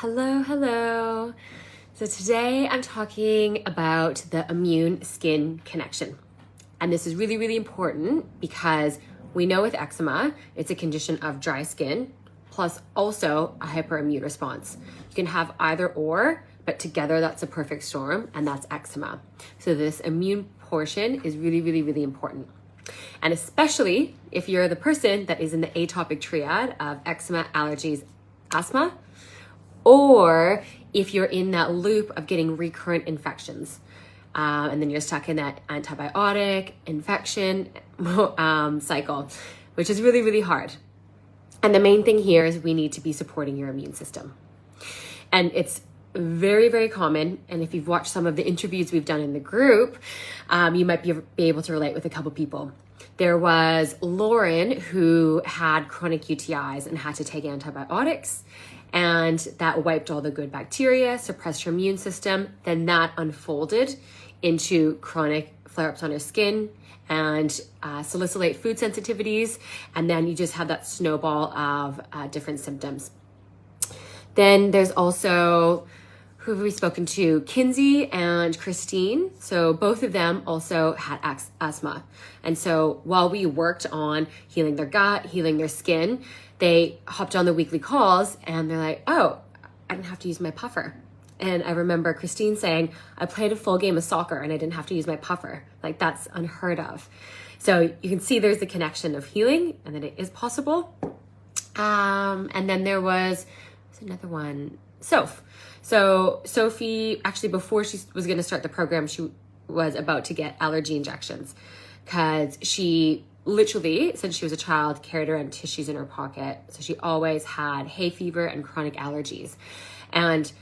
Hello, hello. So today I'm talking about the immune-skin connection. And this is really, really important because we know with eczema, it's a condition of dry skin, plus also a hyperimmune response. You can have either or, but together that's a perfect storm, and that's eczema. So this immune portion is really, really, really important. And especially if you're the person that is in the atopic triad of eczema, allergies, asthma, or if you're in that loop of getting recurrent infections, and then you're stuck in that antibiotic infection cycle, which is really, really hard. And the main thing here is we need to be supporting your immune system. And it's very, very common. And if you've watched some of the interviews we've done in the group, you might be able to relate with a couple people. There was Lauren who had chronic UTIs and had to take antibiotics, and that wiped all the good bacteria, suppressed her immune system. Then that unfolded into chronic flare-ups on her skin and salicylate food sensitivities. And then you just have that snowball of different symptoms. Then there's also, who have we spoken to? Kinsey and Christine. So both of them also had asthma. And so while we worked on healing their gut, healing their skin, they hopped on the weekly calls and they're like, oh, I didn't have to use my puffer. And I remember Christine saying, I played a full game of soccer and I didn't have to use my puffer. Like, that's unheard of. So you can see there's the connection of healing and that it is possible. And then there was another one, Soph. So Sophie, actually before she was going to start the program, she was about to get allergy injections because she literally, since she was a child, carried around tissues in her pocket. So she always had hay fever and chronic allergies. And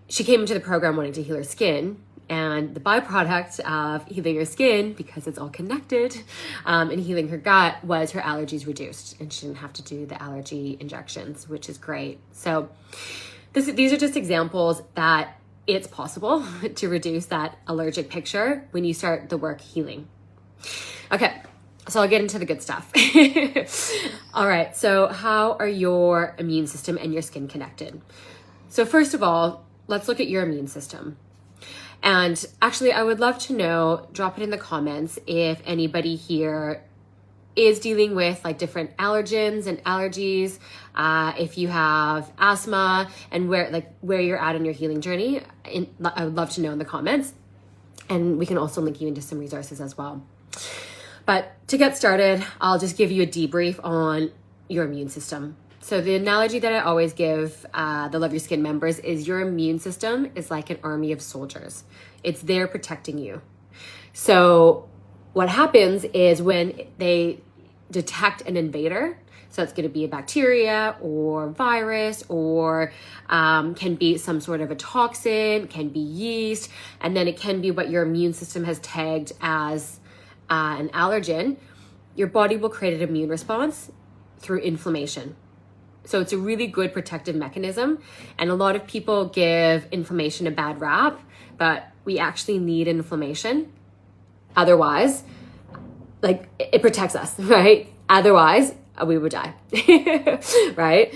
she came into the program wanting to heal her skin. And the byproduct of healing her skin, because it's all connected, and healing her gut, was her allergies reduced. And she didn't have to do the allergy injections, which is great. So these are just examples that it's possible to reduce that allergic picture when you start the work healing. Okay. So I'll get into the good stuff. All right, so how are your immune system and your skin connected? So first of all, let's look at your immune system. And actually, I would love to know, drop it in the comments if anybody here is dealing with like different allergens and allergies, if you have asthma and where you're at in your healing journey. I would love to know in the comments. And we can also link you into some resources as well. But to get started, I'll just give you a debrief on your immune system. So the analogy that I always give the Love Your Skin members is your immune system is like an army of soldiers. It's there protecting you. So what happens is when they detect an invader, so it's going to be a bacteria or virus or can be some sort of a toxin, can be yeast, and then it can be what your immune system has tagged as an allergen, your body will create an immune response through inflammation. So it's a really good protective mechanism. And a lot of people give inflammation a bad rap, but we actually need inflammation. Otherwise, like, it protects us, right? Otherwise, we would die, right?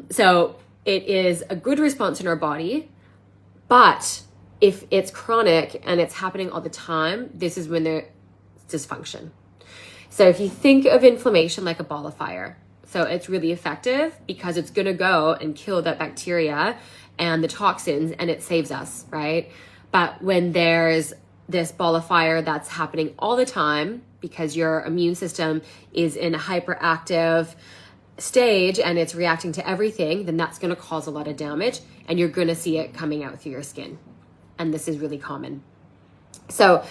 So it is a good response in our body, but if it's chronic and it's happening all the time, this is when there's dysfunction. So if you think of inflammation like a ball of fire, so it's really effective because it's going to go and kill that bacteria and the toxins and it saves us, right? But when there's this ball of fire that's happening all the time because your immune system is in a hyperactive stage and it's reacting to everything, then that's going to cause a lot of damage and you're going to see it coming out through your skin. And this is really common. So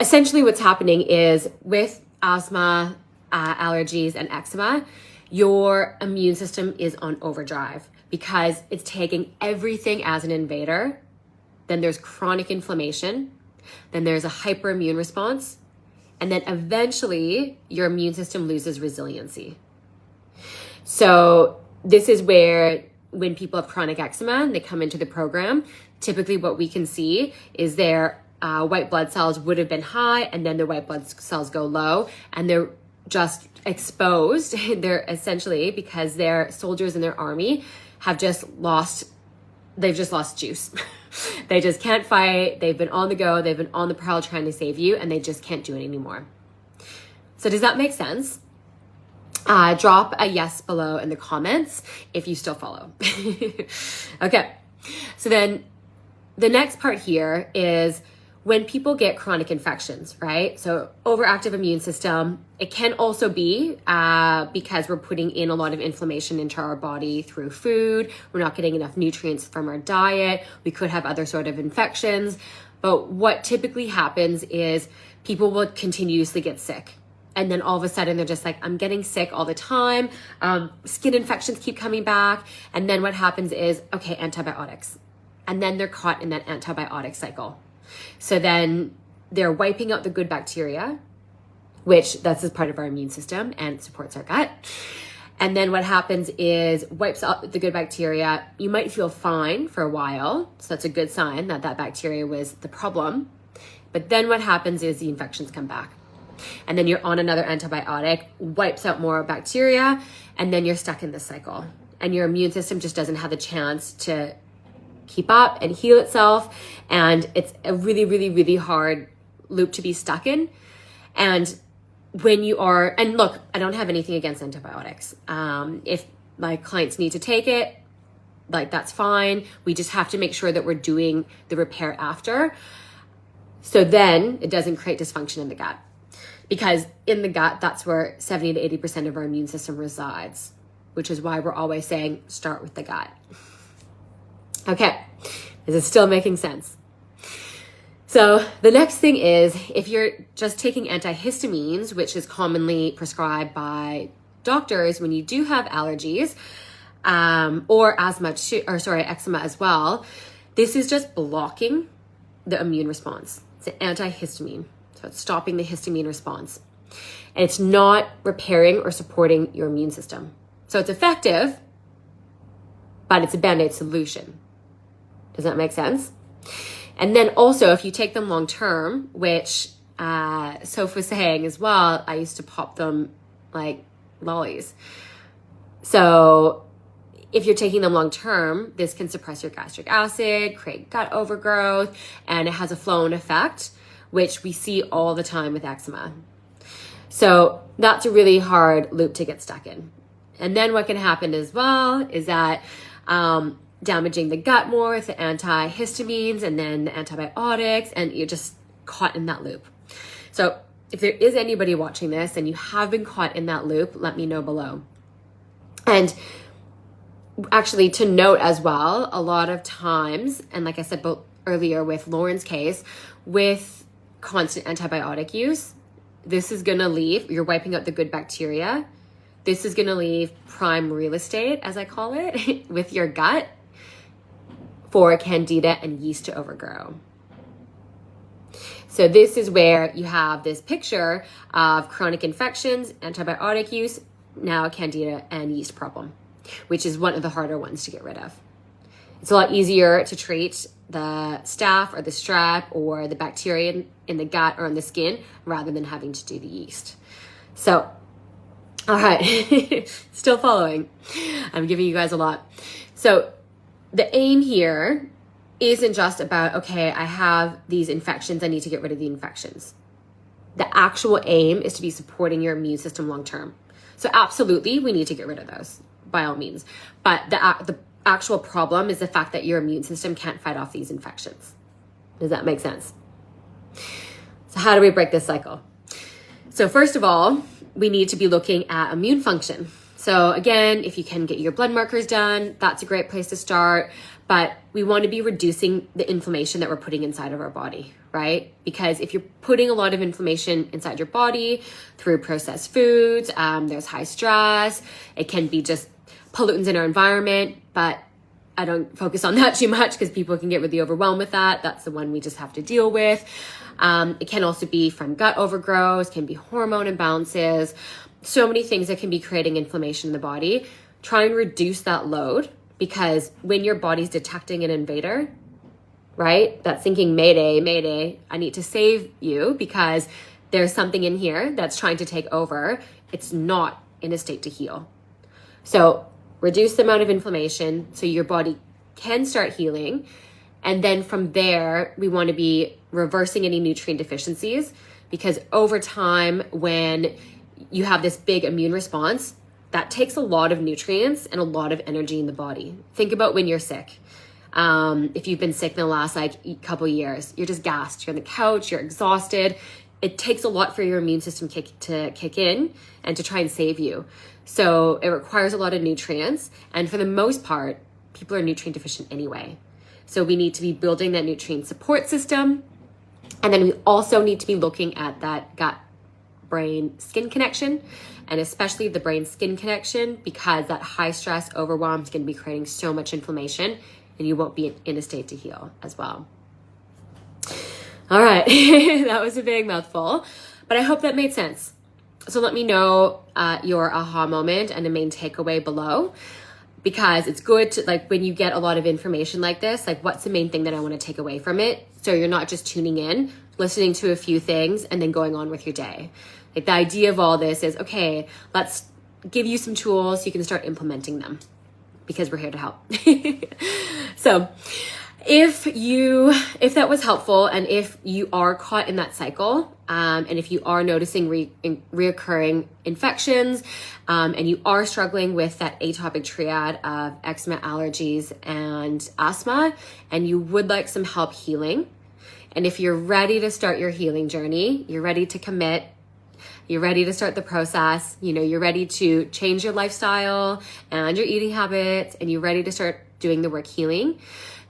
essentially what's happening is with asthma, allergies, and eczema, your immune system is on overdrive because it's taking everything as an invader. Then there's chronic inflammation. Then there's a hyperimmune response. And then eventually your immune system loses resiliency. So this is where when people have chronic eczema and they come into the program, typically what we can see is their white blood cells would have been high and then their white blood cells go low and they're just exposed. They're essentially, because their soldiers in their army have they've just lost juice. They just can't fight. They've been on the go. They've been on the prowl trying to save you, and they just can't do it anymore. So does that make sense? Drop a yes below in the comments if you still follow. Okay. So then the next part here is when people get chronic infections, right? So overactive immune system, it can also be because we're putting in a lot of inflammation into our body through food. We're not getting enough nutrients from our diet. We could have other sort of infections. But what typically happens is people will continuously get sick. And then all of a sudden they're just like, I'm getting sick all the time. Skin infections keep coming back. And then what happens is, okay, antibiotics. And then they're caught in that antibiotic cycle. So then they're wiping out the good bacteria, which that's a part of our immune system and supports our gut. And then what happens is wipes out the good bacteria. You might feel fine for a while. So that's a good sign that that bacteria was the problem. But then what happens is the infections come back. And then you're on another antibiotic, wipes out more bacteria, and then you're stuck in this cycle. And your immune system just doesn't have the chance to keep up and heal itself. And it's a really, really, really hard loop to be stuck in. And when you are, and look, I don't have anything against antibiotics. If my clients need to take it, like that's fine. We just have to make sure that we're doing the repair after. So then it doesn't create dysfunction in the gut. Because in the gut, that's where 70 to 80% of our immune system resides, which is why we're always saying start with the gut. Okay, is it still making sense? So the next thing is, if you're just taking antihistamines, which is commonly prescribed by doctors when you do have allergies, or eczema as well, this is just blocking the immune response. It's an antihistamine. So it's stopping the histamine response. And it's not repairing or supporting your immune system. So it's effective, but it's a Band-Aid solution. Does that make sense? And then also, if you take them long term, which Soph was saying as well, I used to pop them like lollies. So if you're taking them long term, this can suppress your gastric acid, create gut overgrowth, and it has a flow-on effect, which we see all the time with eczema. So that's a really hard loop to get stuck in. And then what can happen as well is that damaging the gut more with the antihistamines and then the antibiotics, and you're just caught in that loop. So if there is anybody watching this and you have been caught in that loop, let me know below. And actually to note as well, a lot of times, and like I said earlier with Lauren's case, with constant antibiotic use, this is going to leave, you're wiping out the good bacteria. This is going to leave prime real estate, as I call it, with your gut for candida and yeast to overgrow. So this is where you have this picture of chronic infections, antibiotic use, now a candida and yeast problem, which is one of the harder ones to get rid of. It's a lot easier to treat the staph or the strep or the bacteria in the gut or on the skin rather than having to do the yeast. So, all right, still following. I'm giving you guys a lot. So the aim here isn't just about, okay, I have these infections, I need to get rid of the infections. The actual aim is to be supporting your immune system long term. So absolutely, we need to get rid of those by all means. But the actual problem is the fact that your immune system can't fight off these infections. Does that make sense? So how do we break this cycle? So first of all, we need to be looking at immune function. So again, if you can get your blood markers done, that's a great place to start. But we want to be reducing the inflammation that we're putting inside of our body, right? Because if you're putting a lot of inflammation inside your body through processed foods, there's high stress, it can be just pollutants in our environment, but I don't focus on that too much because people can get really overwhelmed with that. That's the one we just have to deal with. It can also be from gut overgrowth, can be hormone imbalances, so many things that can be creating inflammation in the body. Try and reduce that load, because when your body's detecting an invader, right, that's thinking, Mayday, Mayday, I need to save you because there's something in here that's trying to take over. it's not in a state to heal. So reduce the amount of inflammation so your body can start healing. And then from there, we want to be reversing any nutrient deficiencies, because over time, when you have this big immune response, that takes a lot of nutrients and a lot of energy in the body. Think about when you're sick. If you've been sick in the last couple years, you're just gassed. You're on the couch, you're exhausted. It takes a lot for your immune system to kick in and to try and save you. So it requires a lot of nutrients. And for the most part, people are nutrient deficient anyway. So we need to be building that nutrient support system. And then we also need to be looking at that gut-brain-skin connection, and especially the brain-skin connection, because that high stress overwhelm is going to be creating so much inflammation, and you won't be in a state to heal as well. All right, that was a big mouthful, but I hope that made sense. So let me know your aha moment and the main takeaway below, because it's good to, like, when you get a lot of information like this, like, what's the main thing that I want to take away from it? So you're not just tuning in, listening to a few things, and then going on with your day. Like, the idea of all this is, okay, let's give you some tools so you can start implementing them, because we're here to help. So if that was helpful, and if you are caught in that cycle, and if you are noticing reoccurring infections, and you are struggling with that atopic triad of eczema, allergies, and asthma, and you would like some help healing, and if you're ready to start your healing journey, you're ready to commit, you're ready to start the process, you're ready to change your lifestyle and your eating habits, and you're ready to start doing the work healing,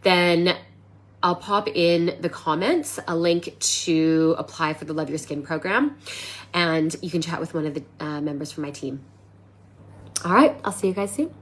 then I'll pop in the comments a link to apply for the Love Your Skin program, and you can chat with one of the members from my team. All right, I'll see you guys soon.